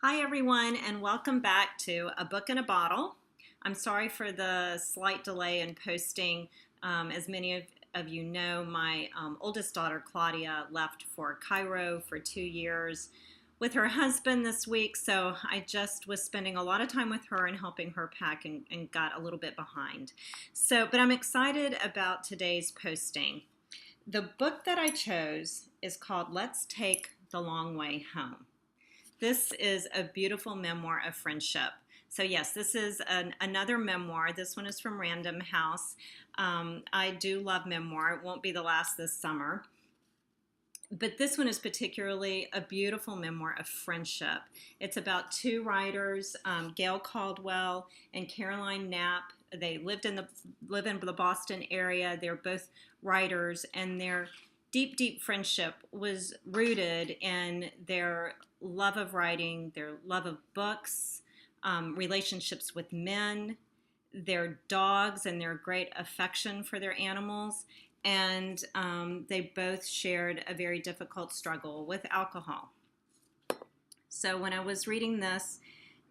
Hi everyone, and welcome back to A Book in a Bottle. I'm sorry for the slight delay in posting. As many of you know, my oldest daughter Claudia left for Cairo for 2 years with her husband this week, so I just was spending a lot of time with her and helping her pack and got a little bit behind. But I'm excited about today's posting. The book that I chose is called Let's Take the Long Way Home. This is a beautiful memoir of friendship. So yes, this is another memoir. This one is from Random House. I do love memoir. It won't be the last this summer. But this one is particularly a beautiful memoir of friendship. It's about two writers, Gail Caldwell and Caroline Knapp. They live in the Boston area. They're both writers, and their deep friendship was rooted in their love of writing, their love of books, relationships with men, their dogs, and their great affection for their animals. And they both shared a very difficult struggle with alcohol. So when I was reading this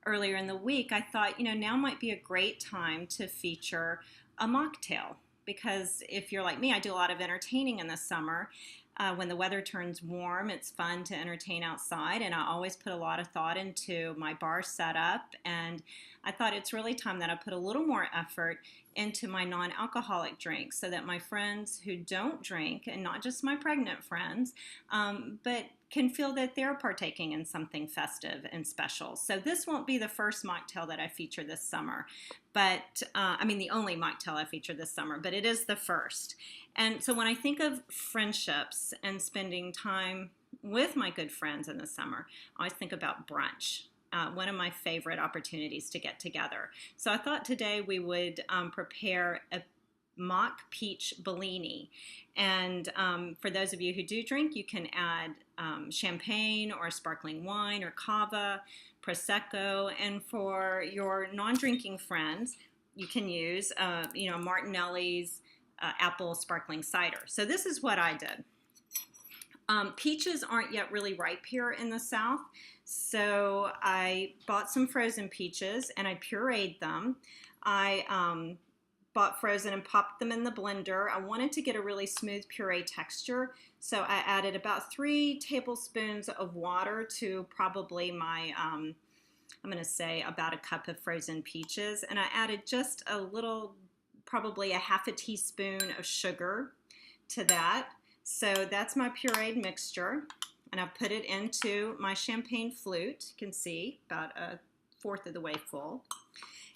earlier in the week, I thought, now might be a great time to feature a mocktail. Because if you're like me, I do a lot of entertaining in the summer. When the weather turns warm, it's fun to entertain outside, and I always put a lot of thought into my bar setup, and I thought it's really time that I put a little more effort into my non-alcoholic drinks so that my friends who don't drink, and not just my pregnant friends, but can feel that they're partaking in something festive and special. So this won't be the first mocktail that I feature this summer, but the only mocktail I feature this summer, but it is the first. And so when I think of friendships and spending time with my good friends in the summer, I always think about brunch. One of my favorite opportunities to get together. So I thought today we would prepare a mock peach Bellini. And for those of you who do drink, you can add champagne or sparkling wine or cava, prosecco. And for your non-drinking friends, you can use Martinelli's apple sparkling cider. So this is what I did. Peaches aren't yet really ripe here in the South, so I bought some frozen peaches and I pureed them. I bought frozen and popped them in the blender. I wanted to get a really smooth puree texture, so I added about 3 tablespoons of water to probably my, I'm going to say about a cup of frozen peaches, and I added just a little, probably a half a teaspoon of sugar to that. So that's my pureed mixture, and I've put it into my champagne flute. You can see about 1/4 of the way full.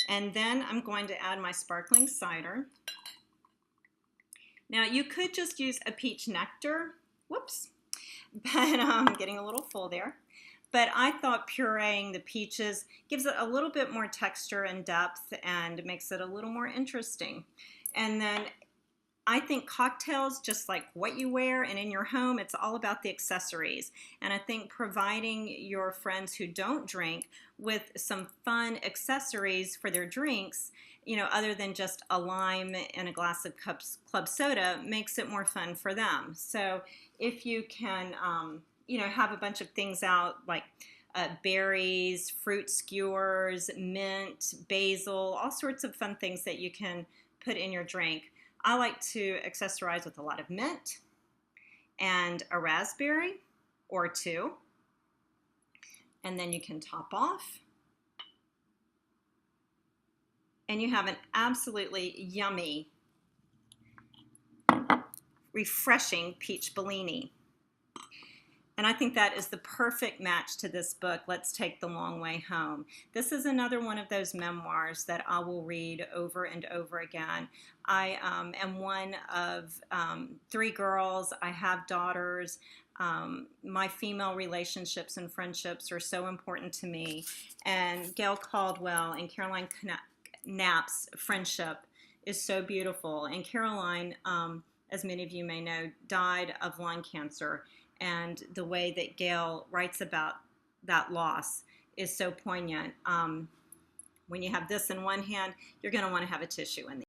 And then I'm going to add my sparkling cider. Now you could just use a peach nectar, whoops, but I'm getting a little full there. But I thought pureeing the peaches gives it a little bit more texture and depth and makes it a little more interesting. And then I think cocktails, just like what you wear and in your home, it's all about the accessories. And I think providing your friends who don't drink with some fun accessories for their drinks, other than just a lime and a glass of club soda, makes it more fun for them. So if you can, have a bunch of things out like berries, fruit skewers, mint, basil, all sorts of fun things that you can put in your drink. I like to accessorize with a lot of mint and a raspberry or 2. And then you can top off. And you have an absolutely yummy, refreshing peach Bellini. And I think that is the perfect match to this book, Let's Take the Long Way Home. This is another one of those memoirs that I will read over and over again. I am one of 3 girls. I have daughters. My female relationships and friendships are so important to me. And Gail Caldwell and Caroline Knapp's friendship is so beautiful. And Caroline, as many of you may know, died of lung cancer. And the way that Gail writes about that loss is so poignant. When you have this in one hand, you're going to want to have a tissue in the